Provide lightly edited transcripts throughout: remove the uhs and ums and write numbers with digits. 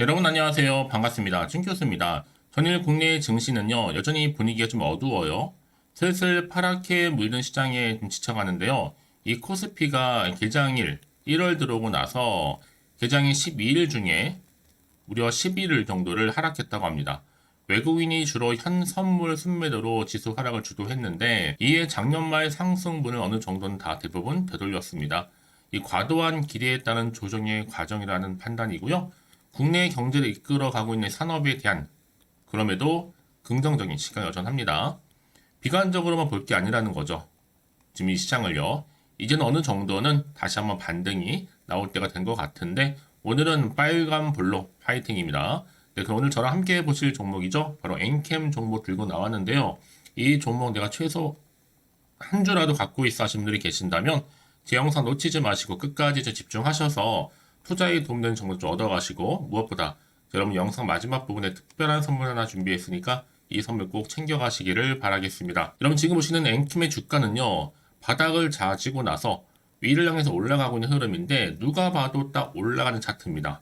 여러분 안녕하세요. 반갑습니다. 춘교수입니다. 전일 국내 증시는요, 여전히 분위기가 좀 어두워요. 슬슬 파랗게 물든 시장에 좀 지쳐가는데요. 이 코스피가 개장일 1월 들어오고 나서 개장일 12일 중에 무려 11일 정도를 하락했다고 합니다. 외국인이 주로 현 선물 순매도로 지수 하락을 주도했는데 이에 작년 말 상승분을 어느 정도는 다 대부분 되돌렸습니다. 이 과도한 기대에 따른 조정의 과정이라는 판단이고요. 국내 경제를 이끌어가고 있는 산업에 대한 그럼에도 긍정적인 시각이 여전합니다. 비관적으로만 볼 게 아니라는 거죠. 지금 이 시장을요. 이제는 어느 정도는 다시 한번 반등이 나올 때가 된 것 같은데 오늘은 빨간불로 파이팅입니다. 네, 그럼 오늘 저랑 함께 보실 종목이죠. 바로 엔캠 종목 들고 나왔는데요. 이 종목 내가 최소 한 주라도 갖고 있어 하신 분들이 계신다면 제 영상 놓치지 마시고 끝까지 집중하셔서 투자에 도움되는 정보 좀 얻어가시고 무엇보다 여러분 영상 마지막 부분에 특별한 선물 하나 준비했으니까 이 선물 꼭 챙겨가시기를 바라겠습니다. 여러분 지금 보시는 엔킴의 주가는요. 바닥을 자지고 나서 위를 향해서 올라가고 있는 흐름인데 누가 봐도 딱 올라가는 차트입니다.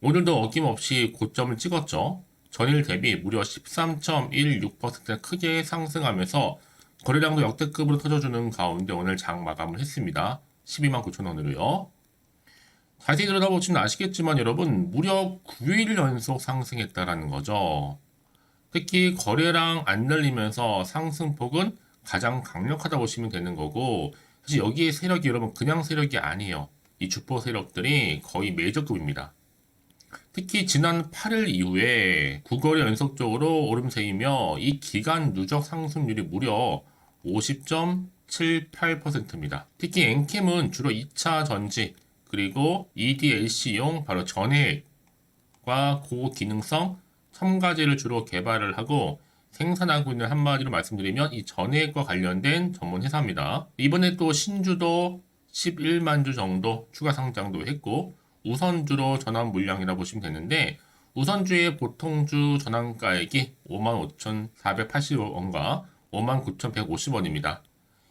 오늘도 어김없이 고점을 찍었죠. 전일 대비 무려 13.16% 크게 상승하면서 거래량도 역대급으로 터져주는 가운데 오늘 장 마감을 했습니다. 12만 9천 원으로요. 자세히 들여다보시면 아시겠지만 여러분 무려 9일 연속 상승했다라는 거죠. 특히 거래량 안 늘리면서 상승폭은 가장 강력하다 보시면 되는 거고 사실 여기에 세력이 여러분 그냥 세력이 아니에요. 이 주포 세력들이 거의 매저급입니다. 특히 지난 8일 이후에 9거래 연속적으로 오름세이며 이 기간 누적 상승률이 무려 50.78%입니다. 특히 엔캠은 주로 2차 전지 그리고 EDLC용 바로 전해액과 고기능성 첨가제를 주로 개발을 하고 생산하고 있는 한마디로 말씀드리면 이 전해액과 관련된 전문 회사입니다. 이번에 또 신주도 11만 주 정도 추가 상장도 했고 우선주로 전환 물량이라 보시면 되는데 우선주의 보통주 전환가액이 55,480원과 59,150원입니다.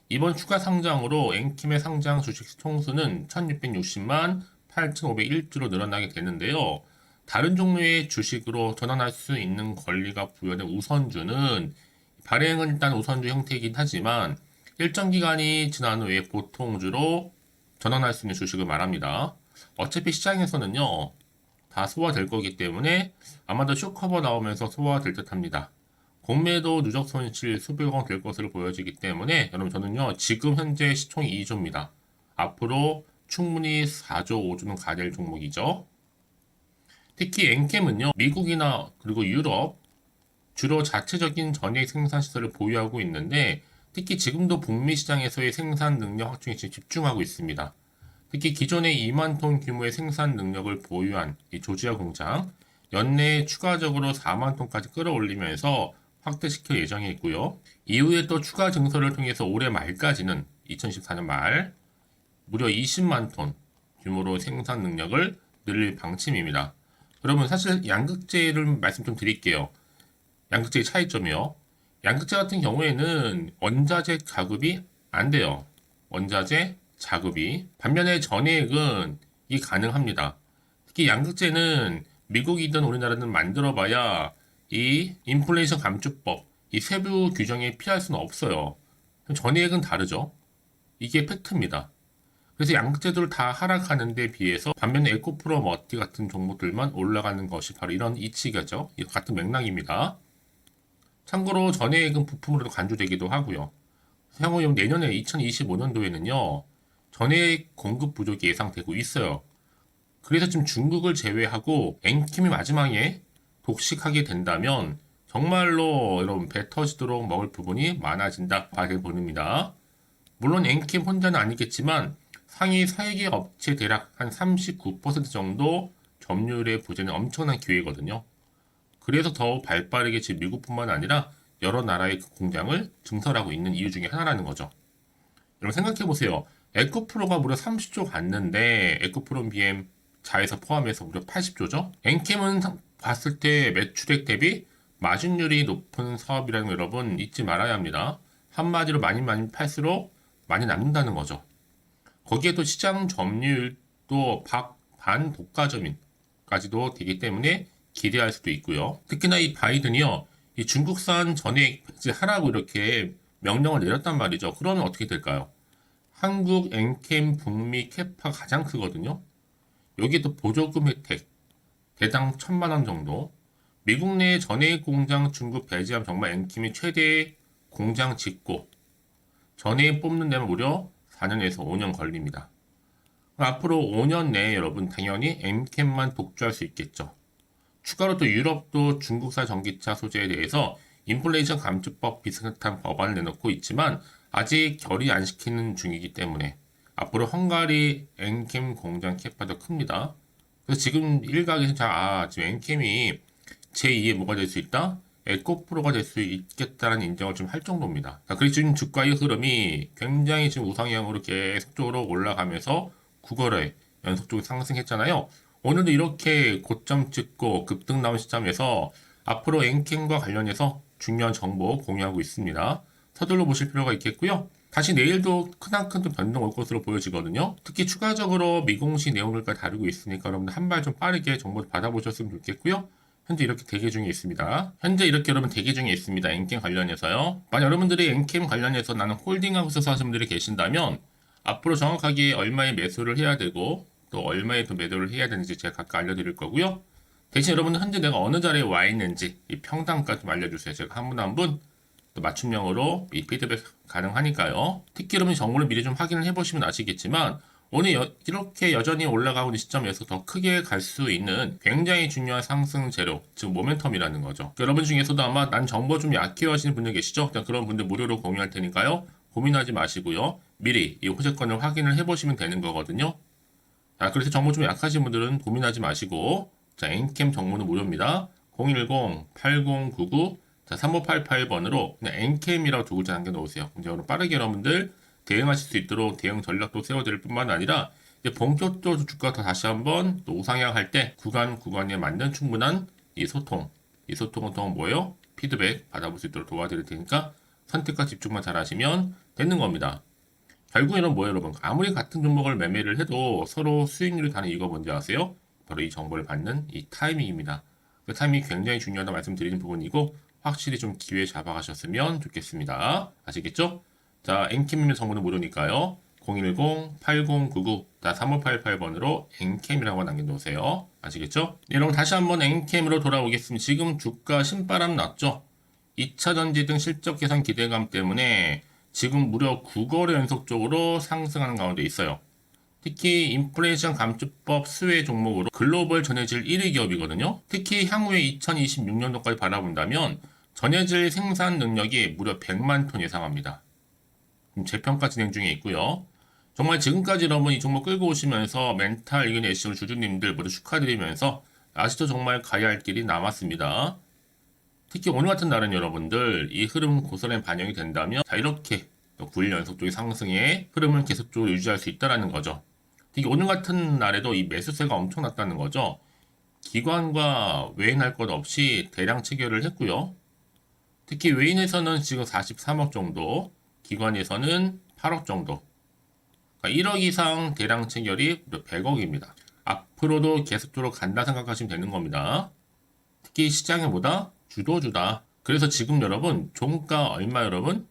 이번 추가 상장으로 엔킴의 상장 주식 총수는 1660만 8,501주로 늘어나게 되는데요. 다른 종류의 주식으로 전환할 수 있는 권리가 부여된 우선주는 발행은 일단 우선주 형태이긴 하지만 일정 기간이 지난 후에 보통주로 전환할 수 있는 주식을 말합니다. 어차피 시장에서는요, 다 소화될 거기 때문에 아마도 쇼커버 나오면서 소화될 듯 합니다. 공매도 누적 손실 수백억 원 될 것으로 보여지기 때문에 여러분 저는요, 지금 현재 시총이 2조입니다. 앞으로 충분히 4조, 5조는 가될 종목이죠. 특히 엔캠은요, 미국이나 그리고 유럽, 주로 자체적인 전액 생산 시설을 보유하고 있는데 특히 지금도 북미 시장에서의 생산 능력 확충에 집중하고 있습니다. 특히 기존의 2만 톤 규모의 생산 능력을 보유한 이 조지아 공장 연내에 추가적으로 4만 톤까지 끌어올리면서 확대시킬 예정에 있고요. 이후에 또 추가 증설을 통해서 올해 말까지는 2014년 말 무려 20만 톤 규모로 생산 능력을 늘릴 방침입니다. 여러분 사실 양극재를 말씀 좀 드릴게요. 양극재의 차이점이요. 양극재 같은 경우에는 원자재 가급이 안 돼요. 원자재 자급이. 반면에 전해액은 이게 가능합니다. 특히 양극재는 미국이든 우리나라든 만들어봐야 이 인플레이션 감축법, 이 세부 규정에 피할 수는 없어요. 전해액은 다르죠. 이게 팩트입니다. 그래서 양극재들 다 하락하는 데 비해서 반면에 에코프로 머티 같은 종목들만 올라가는 것이 바로 이런 이치가죠. 같은 맥락입니다. 참고로 전해액은 부품으로도 간주되기도 하고요. 향후 내년에 2025년도에는요. 전해액 공급 부족이 예상되고 있어요. 그래서 지금 중국을 제외하고 엔킴이 마지막에 독식하게 된다면 정말로 여러분 배 터지도록 먹을 부분이 많아진다 봐야 보입니다. 물론 엔킴 혼자는 아니겠지만 상위 3개 업체 대략 한 39% 정도 점유율의 부재는 엄청난 기회거든요. 그래서 더 발빠르게 지금 미국뿐만 아니라 여러 나라의 그 공장을 증설하고 있는 이유 중에 하나라는 거죠. 여러분 생각해보세요. 에코프로가 무려 30조 갔는데 에코프로 BM 자회사 포함해서 무려 80조죠? 엔캠은 봤을 때 매출액 대비 마진율이 높은 사업이라는 거 여러분 잊지 말아야 합니다. 한마디로 많이 팔수록 많이 남는다는 거죠. 거기에 또 시장 점유율도 반독과점인 까지도 되기 때문에 기대할 수도 있고요. 특히나 이 바이든이요, 이 중국산 전액 폐지하라고 이렇게 명령을 내렸단 말이죠. 그러면 어떻게 될까요? 한국 엔캠 북미 캐파 가장 크거든요. 여기 또 보조금 혜택 대당 1,000만 원 정도. 미국 내 전해액 공장 중국 배제하면 정말 엔캠이 최대 공장 짓고 전해액 뽑는 데는 무려 4년에서 5년 걸립니다. 앞으로 5년 내에 여러분 당연히 엔캠만 독주할 수 있겠죠. 추가로 또 유럽도 중국산 전기차 소재에 대해서 인플레이션 감축법 비슷한 법안을 내놓고 있지만 아직 결의 안 시키는 중이기 때문에 앞으로 헝가리 엔캠 공장 캐파도 큽니다. 그래서 지금 일각에서 지금 엔캠이 제2의 뭐가 될 수 있다? 에코프로가 될 수 있겠다는 인정을 좀 할 정도입니다. 그래서 지금 주가의 흐름이 굉장히 지금 우상향으로 계속적으로 올라가면서 9거래 연속적으로 상승했잖아요. 오늘도 이렇게 고점 찍고 급등 나온 시점에서 앞으로 엔캠과 관련해서 중요한 정보 공유하고 있습니다. 서둘러 보실 필요가 있겠고요. 다시 내일도 크나큰 변동 올 것으로 보여지거든요. 특히 추가적으로 미공시 내용들까지 다루고 있으니까 여러분들 한 발 좀 빠르게 정보를 받아보셨으면 좋겠고요. 현재 이렇게 대기 중에 있습니다. 현재 이렇게 여러분 대기 중에 있습니다. 엔캠 관련해서요. 만약 여러분들이 엔캠 관련해서 나는 홀딩하우스 하시는 분들이 계신다면 앞으로 정확하게 얼마에 매수를 해야 되고 또 얼마에 또 매도를 해야 되는지 제가 각각 알려드릴 거고요. 대신 여러분은 현재 내가 어느 자리에 와 있는지 이 평단가 좀 알려주세요. 제가 한 분 한 분 또 맞춤형으로 이 피드백 가능하니까요. 특히 여러분 정보를 미리 좀 확인을 해보시면 아시겠지만 오늘 이렇게 여전히 올라가고 있는 시점에서 더 크게 갈 수 있는 굉장히 중요한 상승 재료, 즉 모멘텀이라는 거죠. 여러분 중에서도 아마 난 정보 좀 약해 하시는 분들 계시죠? 그런 분들 무료로 공유할 테니까요. 고민하지 마시고요. 미리 이 호재권을 확인을 해보시면 되는 거거든요. 그래서 정보 좀 약하신 분들은 고민하지 마시고 엔캠 정보는 무료입니다. 010-8099-3588번으로 그냥 엔캠이라고 두 글자 남겨놓으세요. 이제 빠르게 여러분들 대응하실 수 있도록 대응 전략도 세워드릴 뿐만 아니라 이제 본격적으로 주가가 다시 한번 또 우상향할 때 구간에 맞는 충분한 이 소통은 또 뭐예요? 피드백 받아볼 수 있도록 도와드릴 테니까 선택과 집중만 잘 하시면 되는 겁니다. 결국에는 뭐예요, 여러분? 아무리 같은 종목을 매매를 해도 서로 수익률이 다른 이유가 뭔지 아세요? 바로 이 정보를 받는 이 타이밍입니다. 그 타이밍이 굉장히 중요하다 말씀드리는 부분이고 확실히 좀 기회 잡아가셨으면 좋겠습니다. 아시겠죠? 자, 엔캠이면 정보는 무료니까요. 010-8099-3588번으로 엔캠이라고 남겨놓으세요. 아시겠죠? 네, 여러분 다시 한번 엔캠으로 돌아오겠습니다. 지금 주가 신바람 났죠? 2차전지 등 실적 개선 기대감 때문에 지금 무려 9거래 연속적으로 상승하는 가운데 있어요. 특히 인플레이션 감축법 수혜 종목으로 글로벌 전해질 1위 기업이거든요. 특히 향후에 2026년도까지 바라본다면 전해질 생산 능력이 무려 100만 톤 예상합니다. 재평가 진행 중에 있고요. 정말 지금까지 여러분 이 종목 끌고 오시면서 멘탈 이긴 애쉬 주주님들 모두 축하드리면서 아직도 정말 가야 할 길이 남았습니다. 특히 오늘 같은 날은 여러분들 이 흐름 고스란히 반영이 된다면 이렇게 또 9일 연속적인 상승의 흐름을 계속적으로 유지할 수 있다는 거죠. 특히 오늘 같은 날에도 이 매수세가 엄청났다는 거죠. 기관과 외인할 것 없이 대량 체결을 했고요. 특히 외인에서는 지금 43억 정도, 기관에서는 8억 정도. 그러니까 1억 이상 대량 체결이 100억입니다. 앞으로도 계속적으로 간다 생각하시면 되는 겁니다. 특히 시장에 보다 주도주다. 그래서 지금 여러분 종가 얼마 여러분?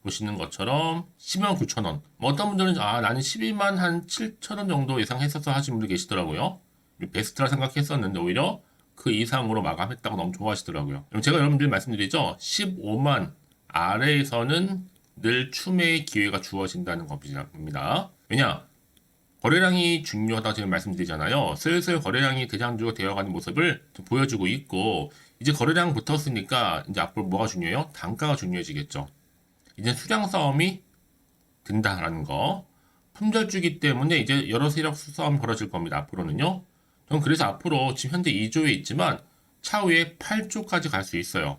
보시는 것처럼 12만 9천 원. 어떤 분들은 나는 12만 한 7천 원 정도 예상했었어 하시는 분들 계시더라고요. 베스트라 생각했었는데 오히려 그 이상으로 마감했다고 너무 좋아하시더라고요. 제가 여러분들 말씀드리죠. 15만 아래에서는 늘 추매의 기회가 주어진다는 겁니다. 왜냐? 거래량이 중요하다고 지금 말씀드리잖아요. 슬슬 거래량이 대장주가 되어가는 모습을 보여주고 있고 이제 거래량 붙었으니까 이제 앞으로 뭐가 중요해요? 단가가 중요해지겠죠. 이제 수량 싸움이 된다라는 거. 품절주기 때문에 이제 여러 세력 싸움이 벌어질 겁니다. 앞으로는요. 저는 그래서 앞으로 지금 현재 2조에 있지만 차후에 8조까지 갈 수 있어요.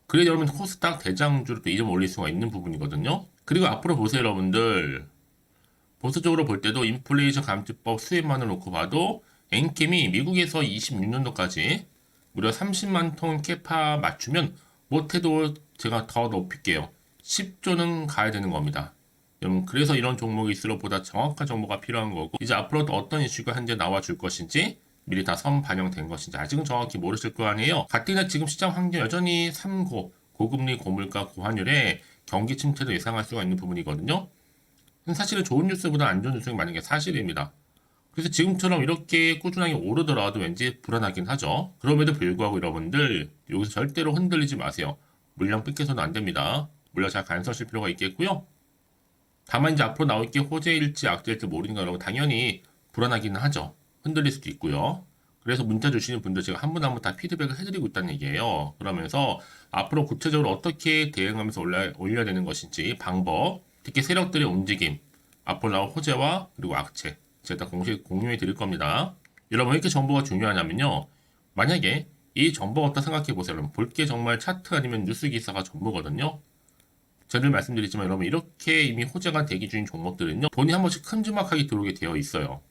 그래야 여러분 코스닥 대장주를 또 2점 올릴 수가 있는 부분이거든요. 그리고 앞으로 보세요, 여러분들. 보수적으로 볼 때도 인플레이션 감축법 수혜만을 놓고 봐도 엔캠이 미국에서 26년도까지 무려 30만 톤 캐파 맞추면 못해도 제가 더 높일게요. 10조는 가야 되는 겁니다. 여러분 그래서 이런 종목일수록 보다 정확한 정보가 필요한 거고 이제 앞으로 또 어떤 이슈가 현재 나와 줄 것인지 미리 다 선 반영된 것인지 아직은 정확히 모르실 거 아니에요. 가뜩이나 지금 시장 환경 여전히 3고 고금리 고물가 고환율에 경기 침체도 예상할 수가 있는 부분이거든요. 사실은 좋은 뉴스보다 안 좋은 뉴스가 많은 게 사실입니다. 그래서 지금처럼 이렇게 꾸준하게 오르더라도 왠지 불안하긴 하죠. 그럼에도 불구하고 여러분들 여기서 절대로 흔들리지 마세요. 물량 뺏겨서는 안 됩니다. 물량 잘 간수하실 필요가 있겠고요. 다만 이제 앞으로 나올 게 호재일지 악재일지 모르니까 여러분 당연히 불안하기는 하죠. 흔들릴 수도 있고요. 그래서 문자 주시는 분들 제가 한 분 한 분 다 피드백을 해드리고 있다는 얘기예요. 그러면서 앞으로 구체적으로 어떻게 대응하면서 올려야 되는 것인지 방법, 특히 세력들의 움직임, 앞으로 나올 호재와 그리고 악재 제가 다 공식 공유해 드릴 겁니다. 여러분 왜 이렇게 정보가 중요하냐면요. 만약에 이 정보가 없다 생각해 보세요. 여러분 볼 게 정말 차트 아니면 뉴스 기사가 전부거든요. 제가 늘 말씀드리지만 여러분 이렇게 이미 호재가 대기 중인 종목들은요. 돈이 한 번씩 큼지막하게 들어오게 되어 있어요.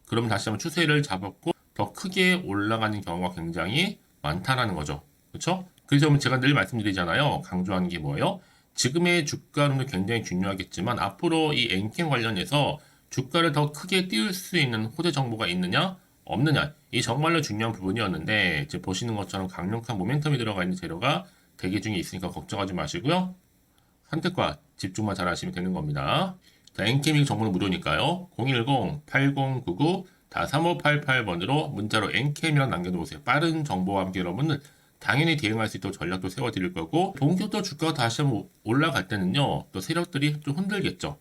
그러면 다시 한번 추세를 잡았고 더 크게 올라가는 경우가 굉장히 많다라는 거죠. 그렇죠? 그래서 제가 늘 말씀드리잖아요. 강조하는 게 뭐예요? 지금의 주가는 굉장히 중요하겠지만 앞으로 이 엔캠 관련해서 주가를 더 크게 띄울 수 있는 호재 정보가 있느냐 없느냐 이 정말로 중요한 부분이었는데 이제 보시는 것처럼 강력한 모멘텀이 들어가 있는 재료가 대기 중에 있으니까 걱정하지 마시고요. 선택과 집중만 잘 하시면 되는 겁니다. 자, 엔캠이 정보는 무료니까요. 010-8099-3588번으로 문자로 엔캠이랑 남겨놓으세요. 빠른 정보와 함께 여러분은 당연히 대응할 수 있도록 전략도 세워드릴 거고 본격적으로 주가가 다시 한번 올라갈 때는요. 또 세력들이 좀 흔들겠죠.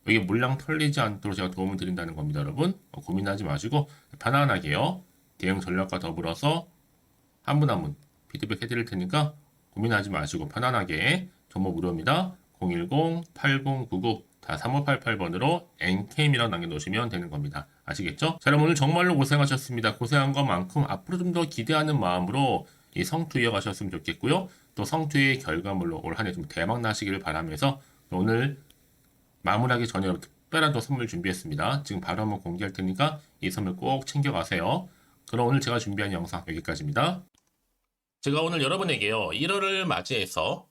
여기 물량 털리지 않도록 제가 도움을 드린다는 겁니다. 여러분 고민하지 마시고 편안하게요. 대응 전략과 더불어서 한 분 한 분 피드백 해드릴 테니까 고민하지 마시고 편안하게 정보 무료입니다. 010-8099-3588번으로 NK이라고 남겨놓으시면 되는 겁니다. 아시겠죠? 자, 여러분 오늘 정말로 고생하셨습니다. 고생한 것만큼 앞으로 좀 더 기대하는 마음으로 이 성투 이어가셨으면 좋겠고요. 또 성투의 결과물로 올 한 해 좀 대박 나시기를 바라면서 오늘 마무리하기 전에 여러분 특별한 또 선물 준비했습니다. 지금 바로 한번 공개할 테니까 이 선물 꼭 챙겨가세요. 그럼 오늘 제가 준비한 영상 여기까지입니다. 제가 오늘 여러분에게요. 1월을 맞이해서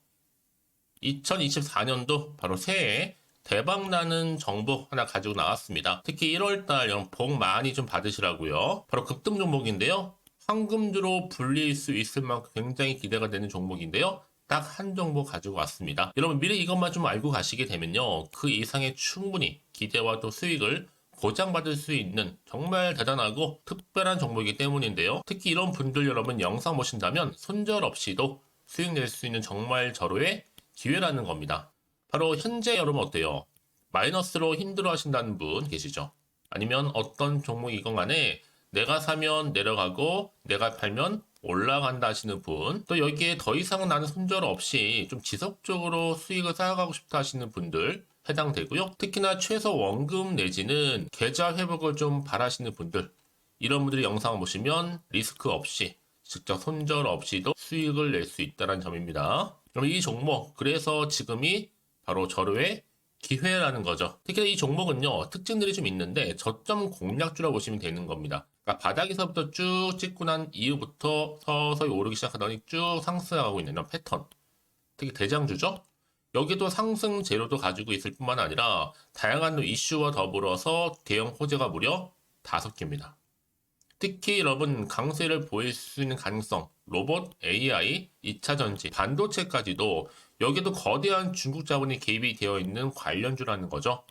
2024년도 바로 새해 대박나는 정보 하나 가지고 나왔습니다. 특히 1월달 여러분 복 많이 좀 받으시라고요. 바로 급등 종목인데요. 황금주로 불릴 수 있을 만큼 굉장히 기대가 되는 종목인데요. 딱 한 종목 가지고 왔습니다. 여러분 미리 이것만 좀 알고 가시게 되면요. 그 이상의 충분히 기대와 또 수익을 보장받을 수 있는 정말 대단하고 특별한 종목이기 때문인데요. 특히 이런 분들 여러분 영상 보신다면 손절없이도 수익 낼 수 있는 정말 절호의 기회라는 겁니다. 바로 현재 여러분 어때요? 마이너스로 힘들어 하신다는 분 계시죠? 아니면 어떤 종목이건 간에 내가 사면 내려가고 내가 팔면 올라간다 하시는 분, 또 여기에 더 이상 나는 손절 없이 좀 지속적으로 수익을 쌓아가고 싶다 하시는 분들 해당되고요. 특히나 최소 원금 내지는 계좌 회복을 좀 바라시는 분들, 이런 분들이 영상을 보시면 리스크 없이 직접 손절 없이도 수익을 낼 수 있다는 점입니다. 그럼 이 종목, 그래서 지금이 바로 절호의 기회라는 거죠. 특히 이 종목은요, 특징들이 좀 있는데 저점 공략주라고 보시면 되는 겁니다. 그러니까 바닥에서부터 쭉 찍고 난 이후부터 서서히 오르기 시작하더니 쭉 상승하고 있는 이런 패턴. 특히 대장주죠. 여기도 상승 재료도 가지고 있을 뿐만 아니라 다양한 이슈와 더불어서 대형 호재가 무려 5개입니다. 특히 여러분 강세를 보일 수 있는 가능성, 로봇, AI, 2차 전지, 반도체까지도 여기도 거대한 중국 자본이 개입이 되어 있는 관련주라는 거죠.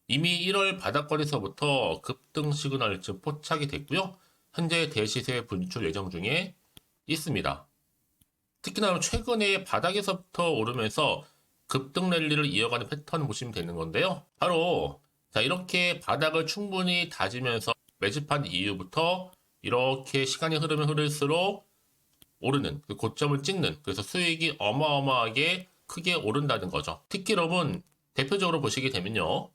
이미 1월 바닥거리서부터 급등 시그널이 포착이 됐고요. 현재 대시세 분출 예정 중에 있습니다. 특히나 최근에 바닥에서부터 오르면서 급등 랠리를 이어가는 패턴을 보시면 되는 건데요. 바로 자 이렇게 바닥을 충분히 다지면서 매집한 이후부터 이렇게 시간이 흐르면 흐를수록 오르는 그 고점을 찍는, 그래서 수익이 어마어마하게 크게 오른다는 거죠. 특히 여러분 대표적으로 보시게 되면요.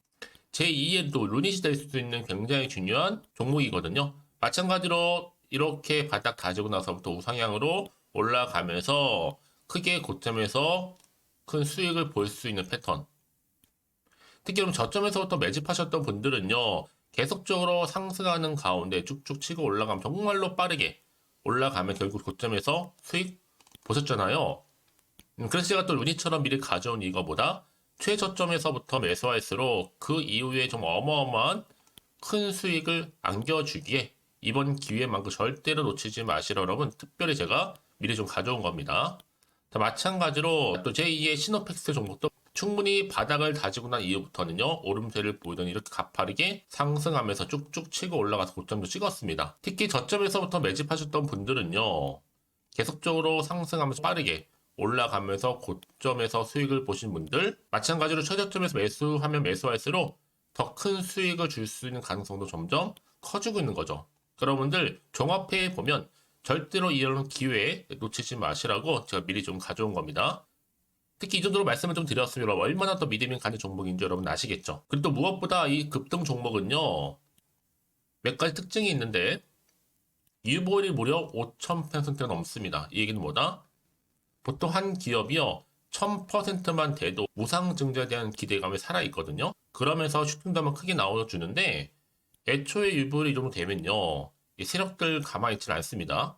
제2의 또 루닛이 될 수 있는 굉장히 중요한 종목이거든요. 마찬가지로 이렇게 바닥 다지고 나서부터 우상향으로 올라가면서 크게 고점에서 큰 수익을 볼 수 있는 패턴. 특히 그럼 저점에서부터 매집하셨던 분들은요. 계속적으로 상승하는 가운데 쭉쭉 치고 올라가면 정말로 빠르게 올라가면 결국 고점에서 수익 보셨잖아요. 그래서 제가 또 루닛처럼 미리 가져온 이거보다 최저점에서부터 매수할수록 그 이후에 좀 어마어마한 큰 수익을 안겨주기에 이번 기회만큼 절대로 놓치지 마시라 여러분 특별히 제가 미리 좀 가져온 겁니다. 자, 마찬가지로 또 제2의 시노팩스 종목도 충분히 바닥을 다지고 난 이후부터는요 오름세를 보이더니 이렇게 가파르게 상승하면서 쭉쭉 치고 올라가서 고점도 찍었습니다. 특히 저점에서부터 매집하셨던 분들은요 계속적으로 상승하면서 빠르게 올라가면서 고점에서 수익을 보신 분들, 마찬가지로 최저점에서 매수하면 매수할수록 더 큰 수익을 줄 수 있는 가능성도 점점 커지고 있는 거죠. 여러분들 종합해 보면 절대로 이런 기회에 놓치지 마시라고 제가 미리 좀 가져온 겁니다. 특히 이 정도로 말씀을 좀 드렸으면 여러분 얼마나 더 믿음이 가는 종목인지 여러분 아시겠죠? 그리고 또 무엇보다 이 급등 종목은요 몇 가지 특징이 있는데 유보율이 무려 5,000%가 넘습니다. 이 얘기는 뭐다? 보통 한 기업이요 1000%만 돼도 무상증자에 대한 기대감이 살아있거든요. 그러면서 슈팅도 한번 크게 나와주는데 애초에 유보율이 이 정도 되면요 이 세력들 가만히 있지는 않습니다.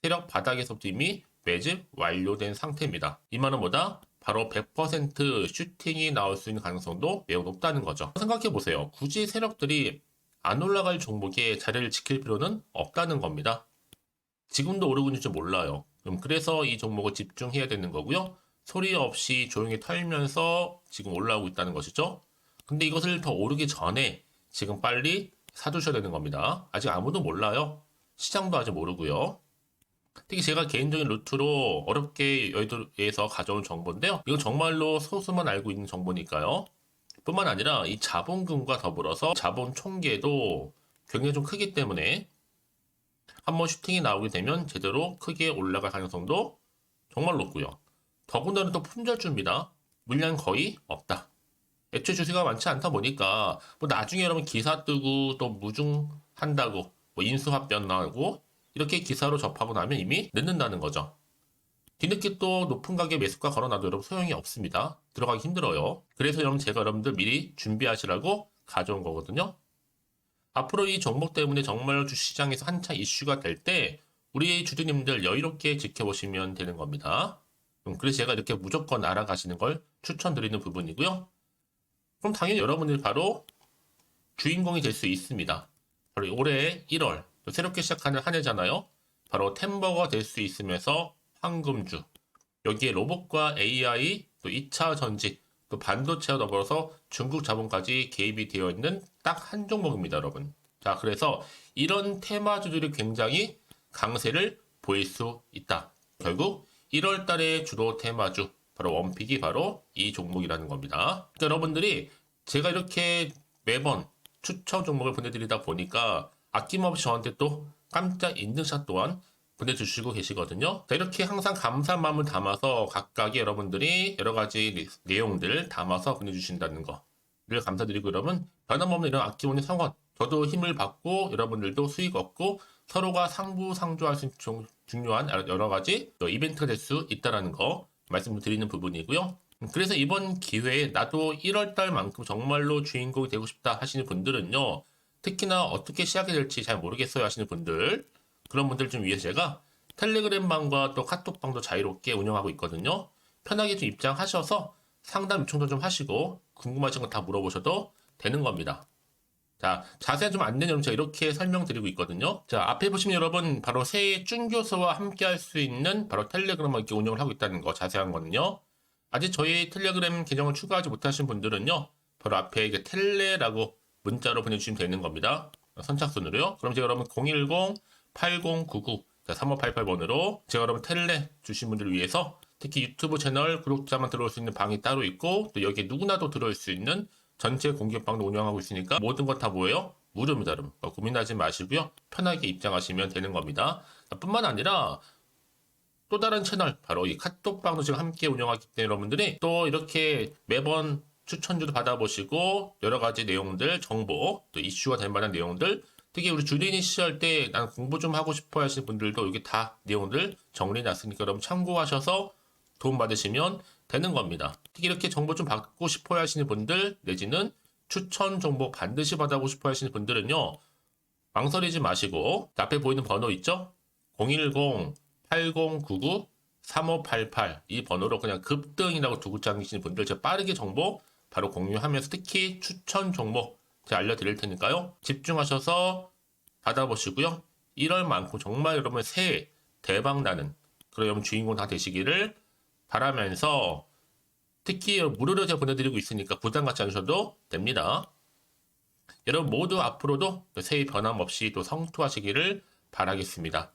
세력 바닥에서부터 이미 매집 완료된 상태입니다. 이 말은 뭐다? 바로 100% 슈팅이 나올 수 있는 가능성도 매우 높다는 거죠. 생각해보세요. 굳이 세력들이 안 올라갈 종목에 자리를 지킬 필요는 없다는 겁니다. 지금도 오르고 있는지 몰라요. 그래서 이 종목을 집중해야 되는 거고요. 소리 없이 조용히 털면서 지금 올라오고 있다는 것이죠. 근데 이것을 더 오르기 전에 지금 빨리 사두셔야 되는 겁니다. 아직 아무도 몰라요. 시장도 아직 모르고요. 특히 제가 개인적인 루트로 어렵게 여의도에서 가져온 정보인데요. 이건 정말로 소수만 알고 있는 정보니까요. 뿐만 아니라 이 자본금과 더불어서 자본 총계도 굉장히 좀 크기 때문에 한번 슈팅이 나오게 되면 제대로 크게 올라갈 가능성도 정말 높고요. 더군다나 또 품절주입니다. 물량 거의 없다. 애초에 주식가 많지 않다 보니까 뭐 나중에 여러분 기사 뜨고 또 무중한다고 뭐 인수합병 나오고 이렇게 기사로 접하고 나면 이미 늦는다는 거죠. 뒤늦게 또 높은 가격 매수가 걸어놔도 여러분 소용이 없습니다. 들어가기 힘들어요. 그래서 여러분 제가 여러분들 미리 준비하시라고 가져온 거거든요. 앞으로 이 종목 때문에 정말 주시장에서 한창 이슈가 될 때 우리 주주님들 여유롭게 지켜보시면 되는 겁니다. 그래서 제가 이렇게 무조건 알아가시는 걸 추천드리는 부분이고요. 그럼 당연히 여러분들이 바로 주인공이 될 수 있습니다. 바로 올해 1월 또 새롭게 시작하는 한 해잖아요. 바로 템버가 될 수 있으면서 황금주 여기에 로봇과 AI 또 2차 전지 또 반도체와 더불어서 중국 자본까지 개입이 되어 있는 딱 한 종목입니다, 여러분. 자, 그래서 이런 테마주들이 굉장히 강세를 보일 수 있다. 결국 1월 달의 주로 테마주 바로 원픽이 바로 이 종목이라는 겁니다. 그러니까 여러분들이 제가 이렇게 매번 추천 종목을 보내드리다 보니까 아낌없이 저한테 또 깜짝 인증샷 또한 보내주시고 계시거든요. 자, 이렇게 항상 감사한 마음을 담아서 각각의 여러분들이 여러 가지 내용들 담아서 보내주신다는 거를 감사드리고 여러분 변함없는 이런 아낌없는 성원 저도 힘을 받고 여러분들도 수익 얻고 서로가 상부상조할 수 있는 중요한 여러 가지 이벤트가 될 수 있다는 거 말씀드리는 부분이고요. 그래서 이번 기회에 나도 1월달만큼 정말로 주인공이 되고 싶다 하시는 분들은요. 특히나 어떻게 시작이 될지 잘 모르겠어요 하시는 분들 그런 분들 좀 위해서 제가 텔레그램 방과 또 카톡방도 자유롭게 운영하고 있거든요. 편하게 좀 입장하셔서 상담 요청도 좀 하시고 궁금하신 거 다 물어보셔도 되는 겁니다. 자, 자세한 좀 안내는 제가 이렇게 설명드리고 있거든요. 자, 앞에 보시면 여러분 바로 새해 쭌교수와 함께 할 수 있는 바로 텔레그램을 이렇게 운영을 하고 있다는 거 자세한 거는요. 아직 저희 텔레그램 계정을 추가하지 못하신 분들은요. 바로 앞에 이제 텔레라고 문자로 보내주시면 되는 겁니다. 선착순으로요. 그럼 제가 여러분 010-8099 3588번으로 제가 여러분 텔레 주신 분들을 위해서 특히 유튜브 채널 구독자만 들어올 수 있는 방이 따로 있고 또 여기에 누구나도 들어올 수 있는 전체 공개방도 운영하고 있으니까 모든 것 다 뭐예요? 무료입니다, 여러분. 고민하지 마시고요. 편하게 입장하시면 되는 겁니다. 뿐만 아니라 또 다른 채널 바로 이 카톡방도 지금 함께 운영하기 때문에 여러분들이 또 이렇게 매번 추천주도 받아보시고 여러 가지 내용들, 정보, 또 이슈가 될 만한 내용들 특히 우리 주린이 시절 때 난 공부 좀 하고 싶어 하시는 분들도 여기 다 내용들 정리해놨으니까 여러분 참고하셔서 도움 받으시면 되는 겁니다. 특히 이렇게 정보 좀 받고 싶어 하시는 분들 내지는 추천 정보 반드시 받아보고 싶어 하시는 분들은요. 망설이지 마시고 앞에 보이는 번호 있죠? 010-8099-3588 이 번호로 그냥 급등이라고 두고 당기시는 분들 제가 빠르게 정보 바로 공유하면서 특히 추천 종목 제가 알려드릴 테니까요. 집중하셔서 받아보시고요. 1월만큼 정말 여러분 새해 대박 나는 그런 여러분 주인공 다 되시기를 바라면서 특히 무료로 제가 보내드리고 있으니까 부담 갖지 않으셔도 됩니다. 여러분 모두 앞으로도 새해 변함없이 또 성투하시기를 바라겠습니다.